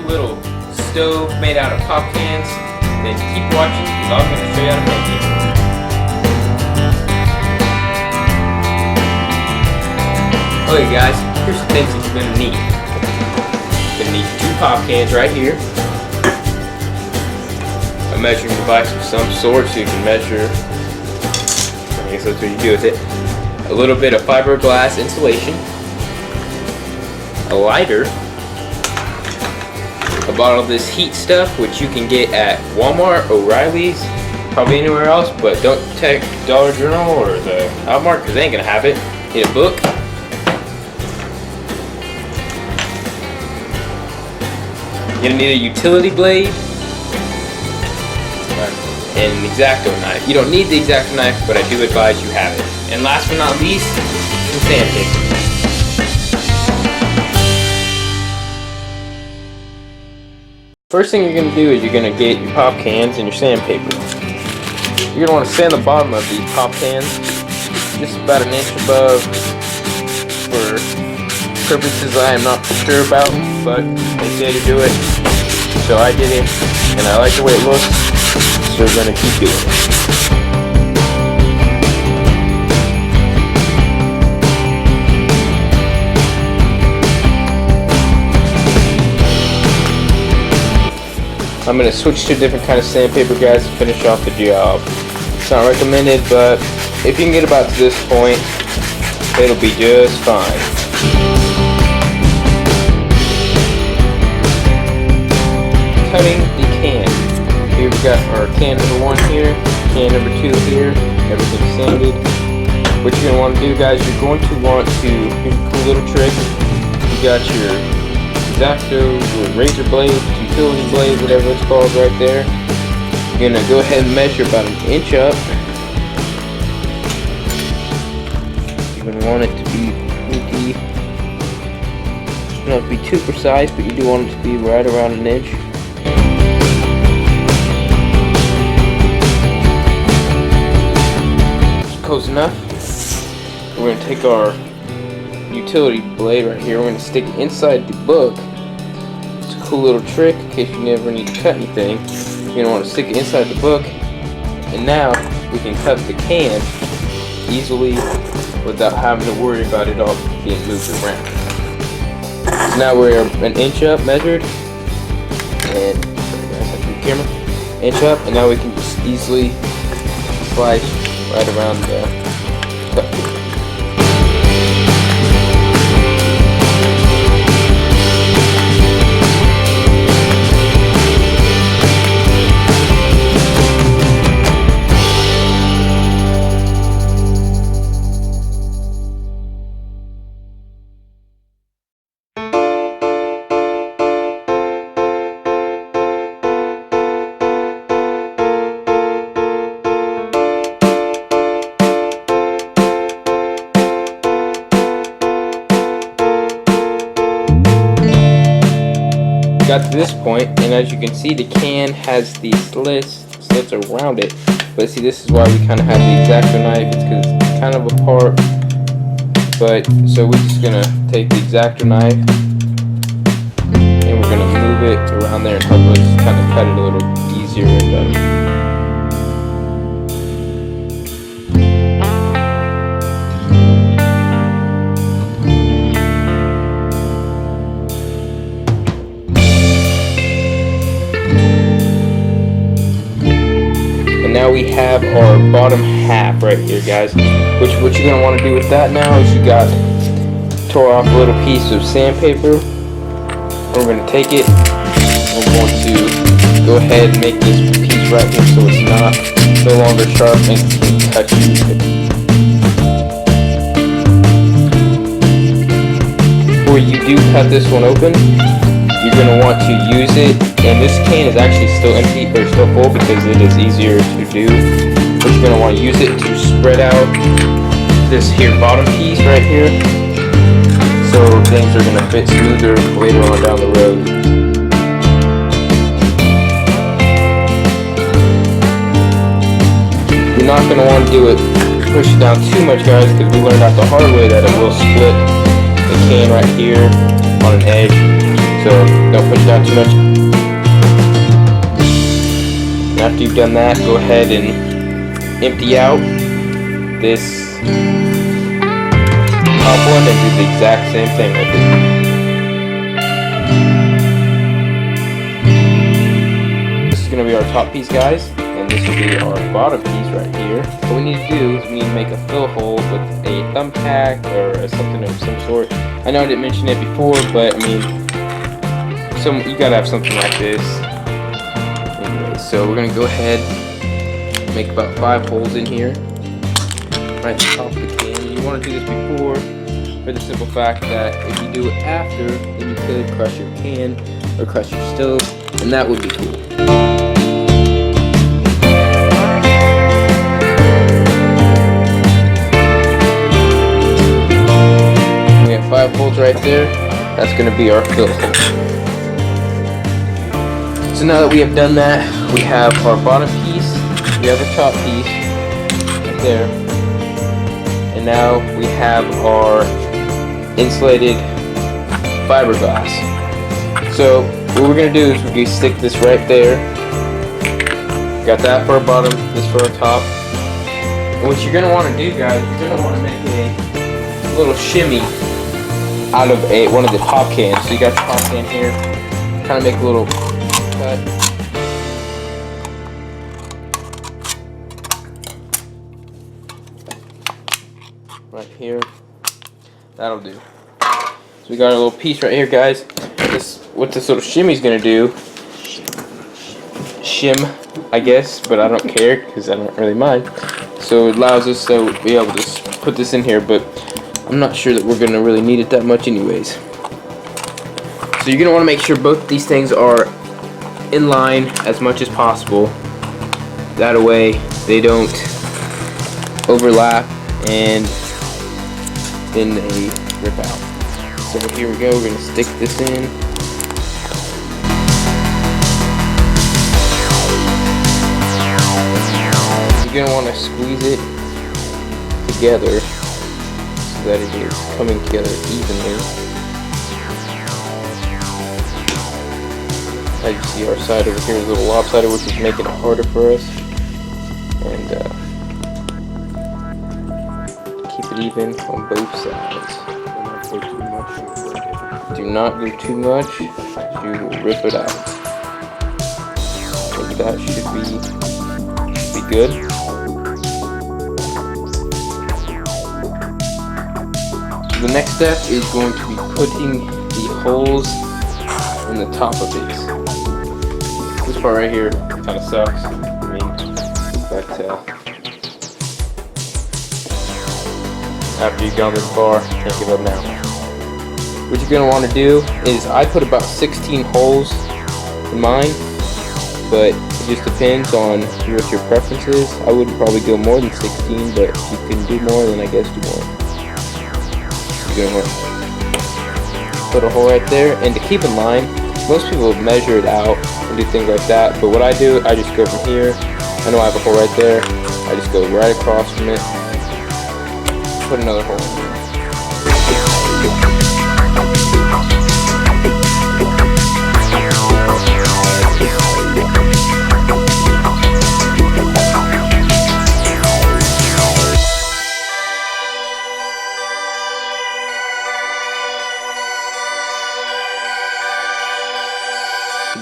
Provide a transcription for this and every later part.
cool little stove made out of pop cans, then keep watching because I'm going to show you how to make it. Okay guys, here's the things that you're going to need. You're going to need 2 pop cans right here. A measuring device of some sort so you can measure. I guess that's what you do with it. A little bit of fiberglass insulation. A lighter. A bottle of this heat stuff, which you can get at Walmart, O'Reilly's, probably anywhere else, but don't check Dollar General or the Outmark because they ain't going to have it. Need a book. You're going to need a utility blade and an Exacto knife. You don't need the Exacto knife, but I do advise you have it. And last but not least, some sandpaper. First thing you're going to do is you're going to get your pop cans and your sandpaper. You're going to want to sand the bottom of these pop cans just about 1 inch above for purposes I am not sure about, but they say to do it, so I did it, and I like the way it looks, so we're going to keep doing it. I'm going to switch to a different kind of sandpaper, guys, to finish off the job. It's not recommended, but if you can get about to this point, it'll be just fine. Cutting the can. Here we've got our can number 1 here, can number 2 here, everything's sanded. What you're going to want to do, guys, you're going to want to, here's a cool little trick. You got your Exacto razor blade, utility blade, whatever it's called right there. You're going to go ahead and measure about 1 inch up. You're going to want it to be pretty, not to be too precise, but you do want it to be right around 1 inch. Close enough. We're going to take our utility blade right here, we're going to stick it inside the book. It's a cool little trick in case you never need to cut anything. You're going to want to stick it inside the book, and now we can cut the can easily without having to worry about it all being moved around. So now we're 1 inch up measured, and sorry guys, I have the camera, 1 inch up, and now we can just easily slice right around the cut. Got to this point, and as you can see, the can has these slits around it. But see, this is why we kind of have the Exacto knife. It's because it's kind of apart. But so we're just gonna take the Exacto knife and we're gonna move it around there and hopefully just kind of cut it a little easier and better. Now we have our bottom half right here, guys. What you're gonna want to do with that now is you got tore off a little piece of sandpaper. We're gonna take it. We're going to go ahead and make this piece right here so it's no longer sharp and can cut you. Before you do cut this one open, you're going to want to use it, and this can is actually still empty or still full because it is easier to do, but you're going to want to use it to spread out this here bottom piece right here so things are going to fit smoother later on down the road. You're not going to want to do it, push it down too much, guys, because we learned out the hard way that it will split the can right here on an edge. so don't push down too much. And after you've done that, go ahead and empty out this top one and do the exact same thing with it. This is going to be our top piece, guys, and this will be our bottom piece right here. What we need to do is we need to make a fill hole with a thumbtack or something of some sort. I know I didn't mention it before, but I mean, you gotta have something like this. Anyway, so we're gonna go ahead and make about 5 holes in here, right at the top of the can. You want to do this before, for the simple fact that if you do it after, then you could crush your can or crush your stove, and that would be cool. We have 5 holes right there. That's going to be our fill hole. So now that we have done that, we have our bottom piece, we have our top piece right there, and now we have our insulated fiberglass. So what we're going to do is we're going to stick this right there. Got that for our bottom, this for our top. And what you're going to want to do, guys, you're going to want to make a little shimmy out of one of the top cans. So you got the top can here, kind of make a little cut. Right here, that'll do. So we got a little piece right here, guys. What this little shimmy is gonna do, shim, I guess, but I don't care because I don't really mind. So it allows us to be able to put this in here, but I'm not sure that we're gonna really need it that much anyways. So you're gonna want to make sure both these things are in line as much as possible. That way they don't overlap and then they rip out. So here we go, we're going to stick this in. You're going to want to squeeze it together so that it is coming together evenly. As you see, our side over here is a little lopsided, which is making it harder for us. And keep it even on both sides. Do not go too much, you will rip it out. So that should be good. So the next step is going to be putting the holes in the top of these. This part right here kind of sucks. I mean, but after you've gone this far, can't give up now. What you're going to want to do is, I put about 16 holes in mine, but it just depends on what your preference is. I wouldn't probably go more than 16, but if you can do more, then I guess do more. You're going to put a hole right there, and to keep in mind, most people measure it out and do things like that, but what I do, I just go from here. I know I have a hole right there. I just go right across from it, put another hole in there.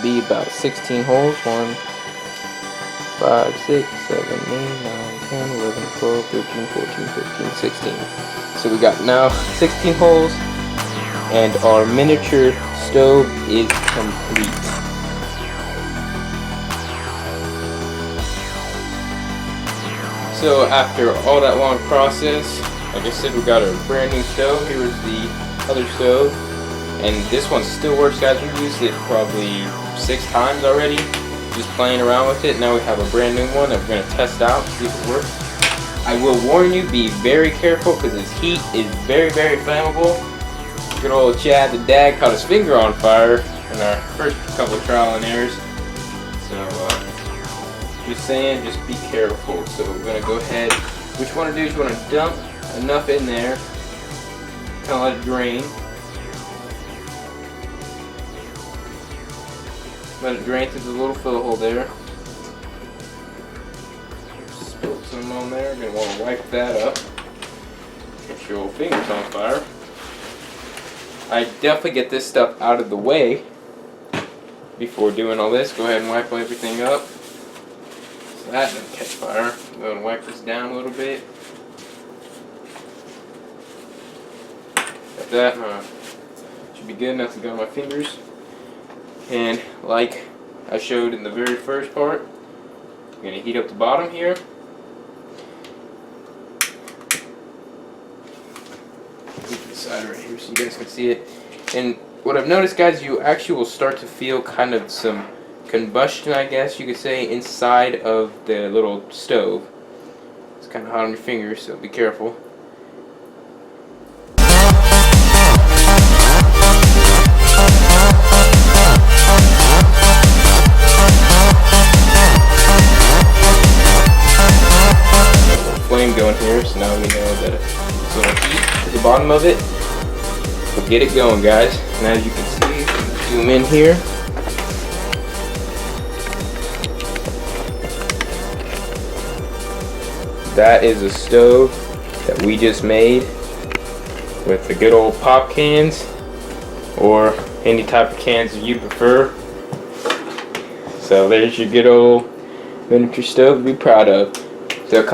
Be about 16 holes. 1, 5, 6, 7, 8, 9, 10, 11, 12, 13, 14, 15, 16. So we got now 16 holes, and our miniature stove is complete. So after all that long process, like I said, we got a brand new stove. Here is the other stove. And this one still works, guys. We've used it probably 6 times already, just playing around with it. Now we have a brand new one that we're going to test out, see if it works. I will warn you, be very careful because this heat is very, very flammable. Good old Chad the dad caught his finger on fire in our first couple of trial and errors. So just saying, just be careful. So we're going to go ahead. What you want to do is you want to dump enough in there, kind of let it drain. Let it drain through the little fill hole there. Spill some on there. You're gonna want to wipe that up. Get your old fingers on fire. I definitely get this stuff out of the way before doing all this. Go ahead and wipe everything up so that doesn't catch fire. Go ahead and wipe this down a little bit. Got that. Should be good enough to go on my fingers. And like I showed in the very first part, I'm going to heat up the bottom here. Keep this side right here so you guys can see it. And what I've noticed, guys, you actually will start to feel kind of some combustion, I guess you could say, inside of the little stove. It's kind of hot on your fingers, so be careful. Flame going here, so now we know that it's a little heat to the bottom of it. So get it going, guys. And as you can see, zoom in here. That is a stove that we just made with the good old pop cans, or any type of cans that you prefer. So there's your good old miniature stove to be proud of. So a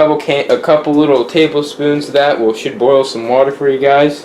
couple little tablespoons of that should boil some water for you guys.